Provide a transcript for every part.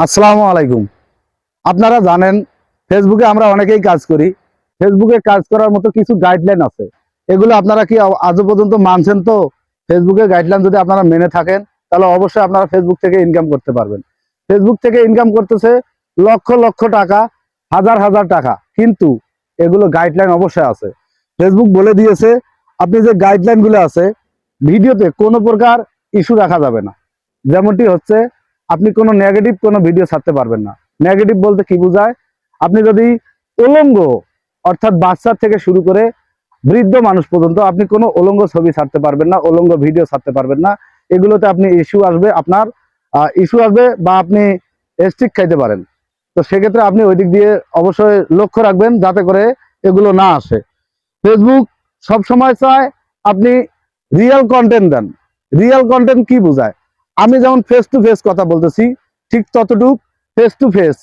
আসসালামু আলাইকুম। আপনারা জানেন ফেসবুকে আমরা অনেকেই কাজ করি। ফেসবুকে কাজ করার মতো কিছু গাইডলাইন আছে। এগুলো আপনারা কি আজও পর্যন্ত মানছেন? তো ফেসবুকের গাইডলাইন যদি আপনারা মেনে থাকেন তাহলে অবশ্যই আপনারা ফেসবুক থেকে ইনকাম করতে পারবেন। ফেসবুক থেকে ইনকাম করতেছে লক্ষ লক্ষ টাকা, হাজার হাজার টাকা, কিন্তু এগুলো গাইডলাইন অবশ্যই আছে। ফেসবুক বলে দিয়েছে আপনি যে গাইডলাইনগুলো আছে ভিডিওতে কোনো প্রকার ইস্যু রাখা যাবে না। যেমনটি হচ্ছে আপনি কোনো নেগেটিভ কোনো ভিডিও ছাড়তে পারবেন না। নেগেটিভ বলতে কি বোঝায়? আপনি যদি উলঙ্গ, অর্থাৎ বাচ্চা থেকে শুরু করে বৃদ্ধ মানুষ পর্যন্ত আপনি কোনো উলঙ্গ ছবি ছাড়তে পারবেন না, উলঙ্গ ভিডিও ছাড়তে পারবেন না। এগুলোতে আপনি ইস্যু আসবে, আপনার ইস্যু আসবে বা আপনি স্ট্রিক খাইতে পারেন। তো সেক্ষেত্রে আপনি ওই দিক দিয়ে অবশ্যই লক্ষ্য রাখবেন যাতে করে এগুলো না আসে। ফেসবুক সব সময় চায় আপনি রিয়েল কন্টেন্ট দেন। রিয়েল কন্টেন্ট কি বোঝায়? আমি যেমন ফেস টু ফেস কথা বলতেছি, ঠিক ততটুক ফেস টু ফেস,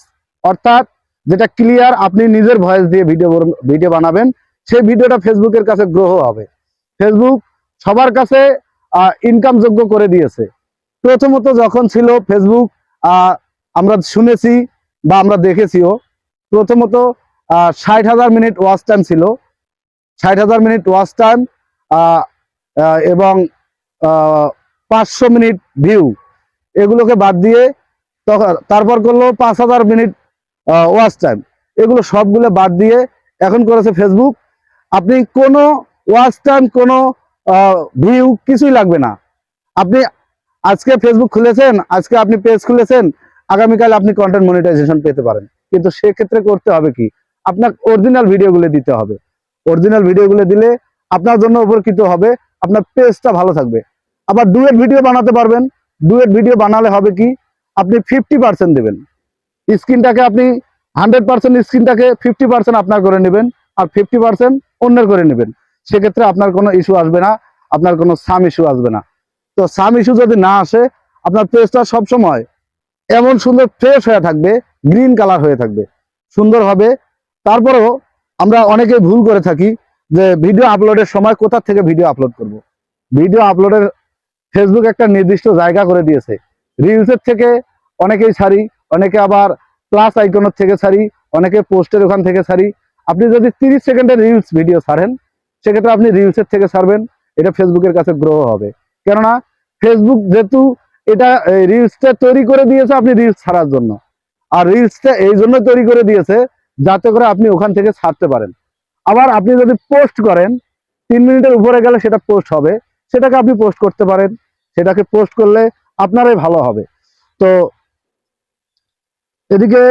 অর্থাৎ যেটা ক্লিয়ার, আপনি নিজের ভয়েস দিয়ে ভিডিও বানাবেন, সেই ভিডিওটা ফেসবুকের কাছে গ্রহ হবে। ফেসবুক সবার কাছে ইনকাম যোগ্য করে দিয়েছে। প্রথমত যখন ছিল ফেসবুক, আমরা শুনেছি বা আমরা দেখেছিও, প্রথমত 60,000 মিনিট ওয়াচ টাইম ছিল। 60,000 মিনিট ওয়াচ টাইম এবং 500 মিনিট ভিউ, এগুলোকে বাদ দিয়ে তারপর করলো 5,000 মিনিট ওয়াচ টাইম। এগুলো সবগুলো বাদ দিয়ে এখন করেছে ফেসবুক আপনি কোনো ওয়াচ টাইম, কোনো ভিউ কিছুই লাগবে না। আপনি আজকে ফেসবুক খুলেছেন, আজকে আপনি পেজ খুলেছেন, আগামীকাল আপনি কন্টেন্ট মনিটাইজেশন পেতে পারেন। কিন্তু সেক্ষেত্রে করতে হবে কি? আপনার অরিজিনাল ভিডিওগুলো দিতে হবে। অরিজিনাল ভিডিওগুলো দিলে আপনার জন্য উপকৃত হবে, আপনার পেজটা ভালো থাকবে। আবার ডুয়েট ভিডিও বানাতে পারবেন। ডুয়েট ভিডিও বানালে হবে কি? আপনি 50% দেবেন স্ক্রিনটাকে, আপনি 100% স্ক্রিনটাকে 50% আপনার করে নেবেন, আর 50% অন্যের করে নেবেন। সেক্ষেত্রে আপনার কোনো ইস্যু আসবে না, আপনার কোনো সাম ইস্যু আসবে না। তো সাম ইস্যু যদি না আসে, আপনার পেজটা সবসময় এমন সুন্দর ফ্রেশ হয়ে থাকবে, গ্রিন কালার হয়ে থাকবে, সুন্দর হবে। তারপরেও আমরা অনেকে ভুল করে থাকি যে ভিডিও আপলোডের সময় কোথা থেকে ভিডিও আপলোড করব। ভিডিও আপলোডের ফেসবুক একটা নির্দিষ্ট জায়গা করে দিয়েছে। রিলসের থেকে অনেকেই ছাড়ি, অনেকে আবার প্লাস আইকনের থেকে ছাড়ি, অনেকে পোস্টের ওখান থেকে ছাড়ি। আপনি যদি 30 সেকেন্ডের রিলস ভিডিও ছাড়েন, সেক্ষেত্রে আপনি রিলসের থেকে ছাড়বেন, এটা ফেসবুকের কাছে গ্রহ হবে। কেননা ফেসবুক যেহেতু এটা রিলসটা তৈরি করে দিয়েছে আপনি রিলস ছাড়ার জন্য, আর রিলসটা এই জন্য তৈরি করে দিয়েছে যাতে করে আপনি ওখান থেকে ছাড়তে পারেন। আবার আপনি যদি পোস্ট করেন, 3 মিনিটের উপরে গেলে সেটা পোস্ট হবে, সেটাকে আপনি পোস্ট করতে পারেন। সেটাকে পোস্ট করলে আপনারই ভালো হবে। তো এদিকে